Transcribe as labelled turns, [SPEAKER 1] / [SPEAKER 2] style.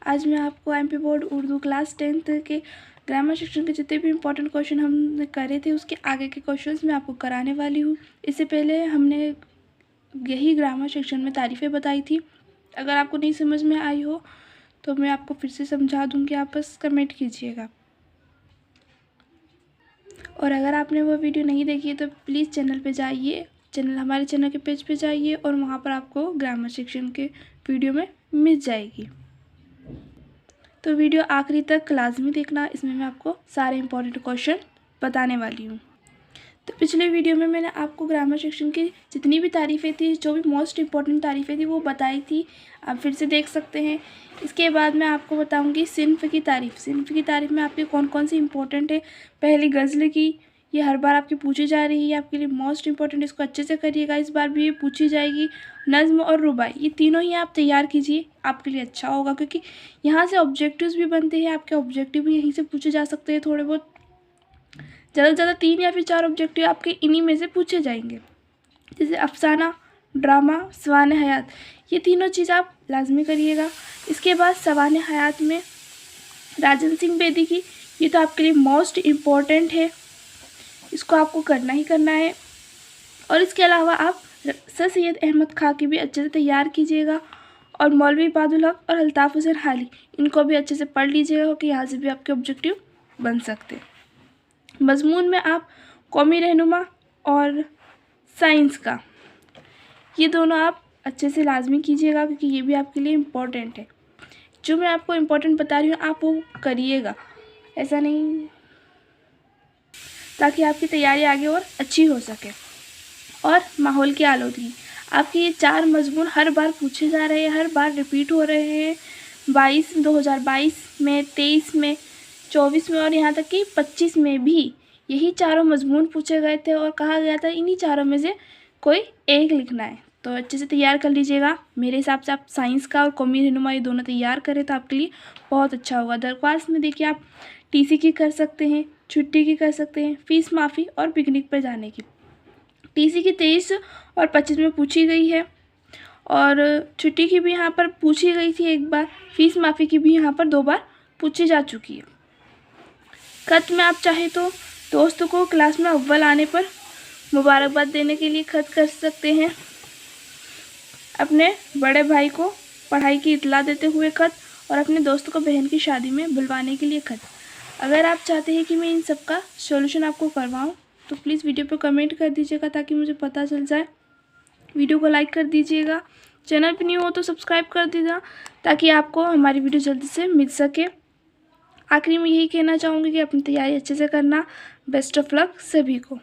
[SPEAKER 1] आज मैं आपको MP board Urdu class 10th के ग्रामर सेक्शन के जितने भी इम्पोर्टेंट क्वेश्चन हमने करे थे उसके आगे के क्वेश्चंस मैं आपको कराने वाली हूँ। इससे पहले हमने यही ग्रामर सेक्शन में तारीफ़ें बताई थी। अगर आपको नहीं समझ में आई हो तो मैं आपको फिर से समझा दूँगी, आप बस कमेंट कीजिएगा। और अगर आपने वो वीडियो नहीं देखी है तो प्लीज़ चैनल पे जाइए, हमारे चैनल के पेज पे जाइए और वहाँ पर आपको ग्रामर सेक्शन के वीडियो में मिल जाएगी। तो वीडियो आखिरी तक लाजमी देखना, इसमें मैं आपको सारे इंपॉर्टेंट क्वेश्चन बताने वाली हूँ। तो पिछले वीडियो में मैंने आपको ग्रामर सेक्शन की जितनी भी तारीफ़ें थी, जो भी मोस्ट इम्पॉर्टेंट तारीफ़ें थी वो बताई थी, आप फिर से देख सकते हैं। इसके बाद मैं आपको बताऊंगी सिन्फ की तारीफ़। सिन्फ की तारीफ़ में आपके कौन कौन सी इंपॉर्टेंट है। पहली गज़ल की, ये हर बार आपकी पूछी जा रही है, आपके लिए मोस्ट इंपॉर्टेंट, इसको अच्छे से करिएगा, इस बार भी ये पूछी जाएगी। नज़्म और रुबाई, ये तीनों ही आप तैयार कीजिए, आपके लिए अच्छा होगा, क्योंकि यहाँ से ऑब्जेक्टिव्स भी बनते हैं, आपके ऑब्जेक्टिव भी यहीं से पूछे जा सकते हैं। थोड़े बहुत ज़्यादा से ज़्यादा 3 या फिर 4 ऑब्जेक्टिव आपके इन्हीं में से पूछे जाएंगे, जैसे अफसाना, ड्रामा, सवाने हयात, ये तीनों चीज़ आप लाजमी करिएगा। इसके बाद सवाने हयात में राजन सिंह बेदी की, ये तो आपके लिए मोस्ट इम्पॉर्टेंट है, इसको आपको करना ही करना है। और इसके अलावा आप सर सैयद अहमद खां की भी अच्छे से तैयार कीजिएगा, और मौलवी इबादुल हक और अल्ताफ़ हुसैन हाली, इनको भी अच्छे से पढ़ लीजिएगा, क्योंकि यहाँ से भी आपके ऑब्जेक्टिव बन सकते हैं। मज़मून में आप कौमी रहनुमा और साइंस का, ये दोनों आप अच्छे से लाजमी कीजिएगा, क्योंकि ये भी आपके लिए इम्पोर्टेंट है। जो मैं आपको इम्पोर्टेंट बता रही हूँ आप वो करिएगा, ऐसा नहीं, ताकि आपकी तैयारी आगे और अच्छी हो सके। और माहौल की आलूदगी, आपके ये 4 मज़मून हर बार पूछे जा रहे हैं, हर बार रिपीट हो रहे हैं। 2022 में, 23 में, 24 में और यहाँ तक कि 25 में भी यही चारों मज़मून पूछे गए थे और कहा गया था इन्हीं चारों में से कोई एक लिखना है। तो अच्छे से तैयार कर लीजिएगा। मेरे हिसाब से आप साइंस का और कौमी रहनुमा ये दोनों तैयार करें तो आपके लिए बहुत अच्छा होगा। दरख्वास्त में देखिए आप टीसी की कर सकते हैं, छुट्टी की कर सकते हैं, फ़ीस माफ़ी और पिकनिक पर जाने की। टीसी की 23 और 25 में पूछी गई है, और छुट्टी की भी यहाँ पर पूछी गई थी एक बार, फ़ीस माफ़ी की भी यहाँ पर 2 बार पूछी जा चुकी है। खत में आप चाहे तो दोस्तों को क्लास में अव्वल आने पर मुबारकबाद देने के लिए खत कर सकते हैं, अपने बड़े भाई को पढ़ाई की इत्तला देते हुए खत, और अपने दोस्तों को बहन की शादी में बुलवाने के लिए खत। अगर आप चाहते हैं कि मैं इन सब का सॉल्यूशन आपको करवाऊँ तो प्लीज़ वीडियो पर कमेंट कर दीजिएगा, ताकि मुझे पता चल जाए। वीडियो को लाइक कर दीजिएगा, चैनल पर न्यू हो तो सब्सक्राइब कर दीजिएगा, ताकि आपको हमारी वीडियो जल्दी से मिल सके। आखिरी में यही कहना चाहूँगी कि अपनी तैयारी अच्छे से करना। बेस्ट ऑफ लक सभी को।